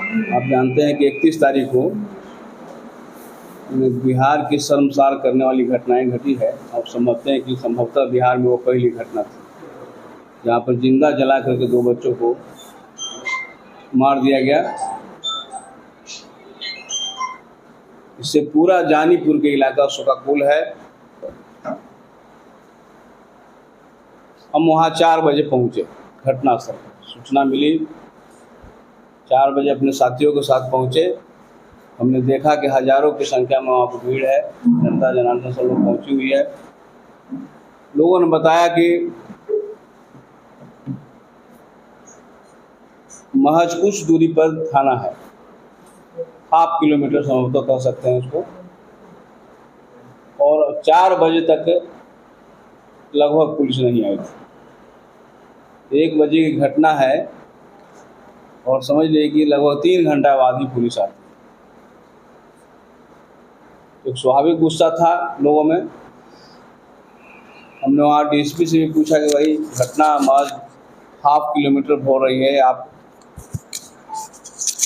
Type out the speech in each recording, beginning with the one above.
आप जानते हैं कि 31 तारीख को बिहार की शर्मसार करने वाली घटनाएं घटी है। आप समझते हैं कि संभवतः बिहार में वो पहली घटना थी जहाँ पर जिंदा जला करके 2 बच्चों को मार दिया गया। इससे पूरा जानीपुर के इलाका शोकाकुल है। हम वहाँ 4 बजे पहुँचे घटनास्थल पर। सूचना मिली, 4 बजे अपने साथियों के साथ पहुँचे। हमने देखा कि हजारों की संख्या में वहाँ पर भीड़ है, जनता जनार्दन सब लोग पहुँची हुई है। लोगों ने बताया कि महज कुछ दूरी पर थाना है, हाफ किलोमीटर संभवतः कह सकते हैं उसको, और 4 बजे तक लगभग पुलिस नहीं आई थी। 1 बजे की घटना है और समझ लीजिए कि लगभग 3 घंटा बाद ही पुलिस आती। एक स्वाभाविक गुस्सा था लोगों में। हमने वहाँ डीएसपी से भी पूछा कि भाई घटना महज हाफ किलोमीटर हो रही है, आप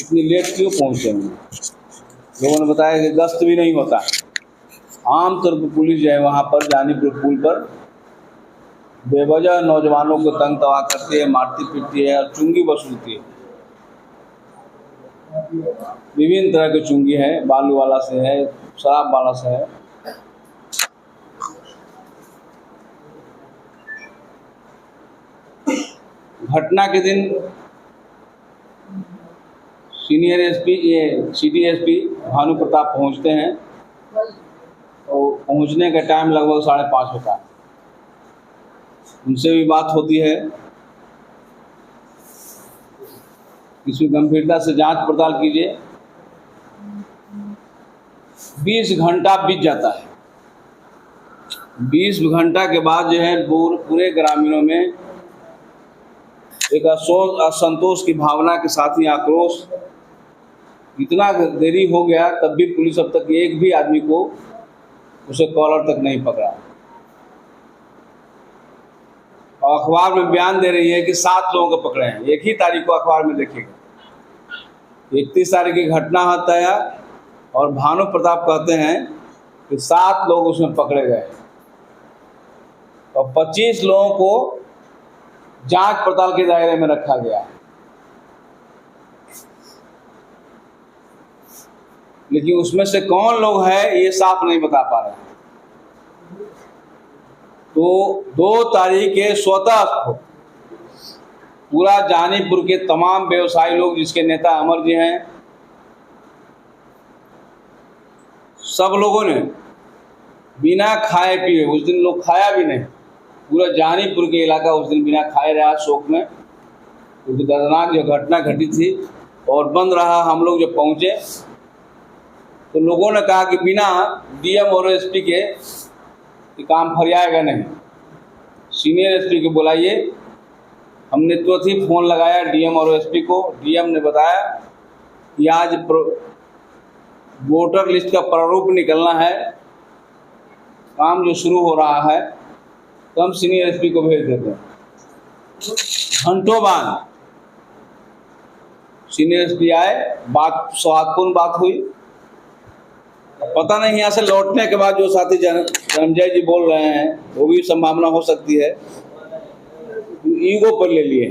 इतनी लेट क्यों पहुँचे हैं? लोगों ने बताया कि गश्त भी नहीं होता। आमतौर पर पुलिस जो है वहाँ पर जानीपुर पुल पर बेवजह नौजवानों को तंग तवा करती है, मारती पीटती है और चुंगी वसूलती है। विभिन्न तरह की चुंगी है, बालू वाला से है, शराब वाला से है। घटना के दिन senior SP city SP Bhanu Pratap पहुंचते हैं और पहुंचने का टाइम लगभग 5:30 होता है। उनसे भी बात होती है, इसमें गंभीरता से जांच पड़ताल कीजिए। 20 घंटा बीत जाता है। 20 घंटा के बाद जो है पूरे ग्रामीणों में एक असंतोष की भावना के साथ ही आक्रोश। इतना देरी हो गया तब भी पुलिस अब तक एक भी आदमी को उसे कॉलर तक नहीं पकड़ा। और अखबार में बयान दे रही है कि 7 लोगों को पकड़े हैं। 1 ही तारीख को अखबार में देखिएगा, 31 तारीख की घटना होता है और भानु प्रताप कहते हैं कि 7 लोग उसमें पकड़े गए और 25 लोगों को जांच पड़ताल के दायरे में रखा गया। लेकिन उसमें से कौन लोग हैं ये साफ नहीं बता पा रहे। तो 2 तारीख के स्वतः पूरा जानीपुर के तमाम व्यवसायी लोग, जिसके नेता अमर जी हैं, सब लोगों ने बिना खाए पिए, उस दिन लोग खाया भी नहीं, पूरा जानीपुर के इलाका उस दिन बिना खाए रहा शोक में, क्योंकि दर्दनाक जो घटना घटी थी। और बंद रहा। हम लोग जब पहुँचे तो लोगों ने कहा कि बिना डीएम और एसपी के काम फरियाएगा नहीं, सीनियर एसपी को बुलाइए। हमने तुरंत ही फ़ोन लगाया डीएम और एसपी को। डीएम ने बताया कि आज वोटर लिस्ट का प्रारूप निकलना है, काम जो शुरू हो रहा है, तो हम सीनियर एसपी को भेज देते हैं। घंटों बाद सीनियर एसपी आए, बात सौहार्दपूर्ण बात हुई। पता नहीं यहाँ से लौटने के बाद जो साथी धनंजय जी बोल रहे हैं वो भी संभावना हो सकती है, ईगो पर ले लिए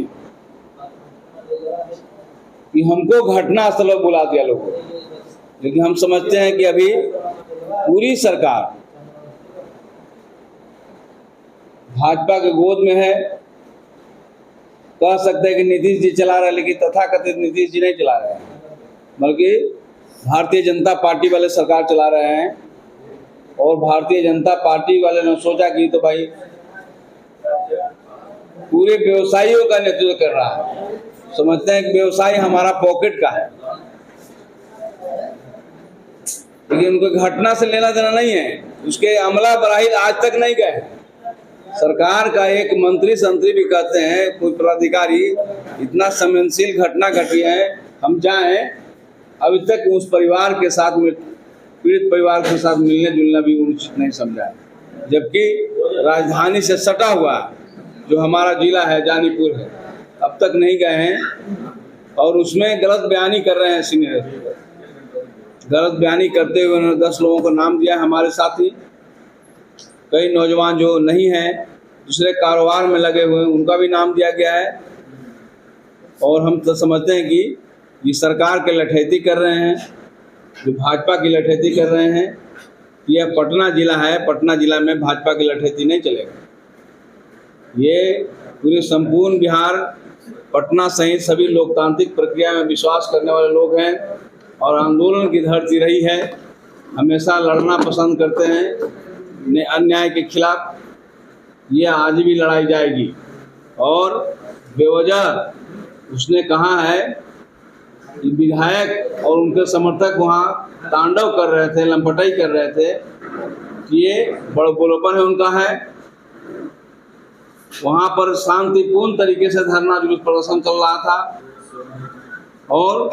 कि हमको घटनास्थल पर बुला दिया लोगों। लेकिन हम समझते हैं कि अभी पूरी सरकार भाजपा के गोद में है। कह सकते हैं कि नीतीश जी चला रहे हैं, लेकिन तथाकथित नीतीश जी नहीं चला रहे हैं, बल्कि भारतीय जनता पार्टी वाले सरकार चला रहे हैं। और भारतीय जनता पार्टी वाले ने सोचा कि तो भाई पूरे व्यवसायियों का नेतृत्व कर रहा है। समझते हैं कि व्यवसाय हमारा पॉकेट का है, लेकिन उनको घटना से लेना देना नहीं है। उसके अमला बराही आज तक नहीं गए। सरकार का एक मंत्री संतरी भी कहते हैं, कोई पदाधिकारी, इतना संवेदनशील घटना घटी है, हम जाएं, अभी तक उस परिवार के साथ में, पीड़ित परिवार के साथ मिलने जुलना भी उचित नहीं समझा है। जबकि राजधानी से सटा हुआ जो हमारा जिला है जानीपुर है, अब तक नहीं गए हैं। और उसमें गलत बयानी कर रहे हैं सीनियर। गलत बयानी करते हुए उन्होंने 10 लोगों का नाम दिया। हमारे साथी कई नौजवान जो नहीं हैं, दूसरे कारोबार में लगे हुए हैं, उनका भी नाम दिया गया है। और हम तो समझते हैं कि ये सरकार के लठैती कर रहे हैं, जो भाजपा की लठैती कर रहे हैं। यह पटना जिला है, पटना जिला में भाजपा की लठैती नहीं चलेगा। ये पूरे संपूर्ण बिहार, पटना सहित सभी लोकतांत्रिक प्रक्रिया में विश्वास करने वाले लोग हैं और आंदोलन की धरती रही है। हमेशा लड़ना पसंद करते हैं अन्याय के खिलाफ। ये आज भी लड़ाई जाएगी। और बेवजह उसने कहा है कि विधायक और उनके समर्थक वहाँ तांडव कर रहे थे, लंपटाई कर रहे थे, कि ये बड़बोलापन है उनका है। वहाँ पर शांतिपूर्ण तरीके से धरना जुलूस प्रदर्शन चल रहा था और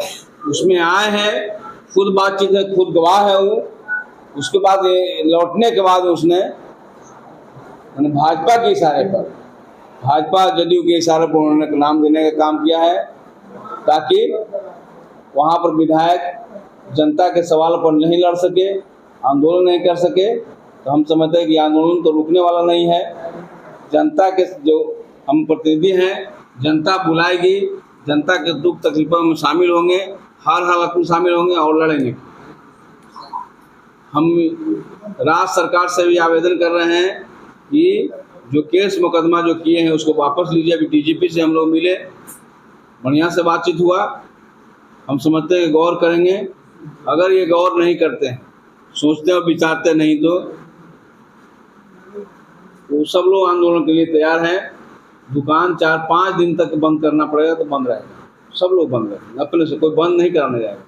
उसमें आए हैं, खुद बातचीत है, खुद गवाह है वो। उसके बाद लौटने के बाद उसने भाजपा के इशारे पर, भाजपा जदयू के इशारे पर उन्होंने नाम देने का काम किया है ताकि वहाँ पर विधायक जनता के सवाल पर नहीं लड़ सके, आंदोलन नहीं कर सके। तो हम समझते हैं कि आंदोलन तो रुकने वाला नहीं है। जनता के जो हम प्रतिनिधि हैं, जनता बुलाएगी, जनता के दुख तकलीफों में शामिल होंगे, हर हालत में शामिल होंगे और लड़ेंगे। हम राज्य सरकार से भी आवेदन कर रहे हैं कि जो केस मुकदमा जो किए हैं उसको वापस लीजिए। अभी डीजीपी से हम लोग मिले, बढ़िया से बातचीत हुआ। हम समझते हैं गौर करेंगे। अगर ये गौर नहीं करते हैं, सोचते और विचारते नहीं, तो सब लोग आंदोलन के लिए तैयार हैं। दुकान 4-5 दिन तक बंद करना पड़ेगा तो बंद रहेगा। सब लोग बंद रहेंगे, अपने से कोई बंद नहीं कराने जाएगा।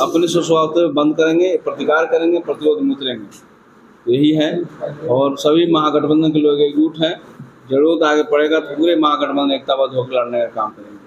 अपने से स्वभाव बंद करेंगे, प्रतिकार करेंगे, प्रतिरोध में उतरेंगे। यही है। और सभी महागठबंधन के लोग एकजुट हैं। जरूरत आगे पड़ेगा तो पूरे महागठबंधन एकताबद्ध होकर लड़ने का काम करेंगे।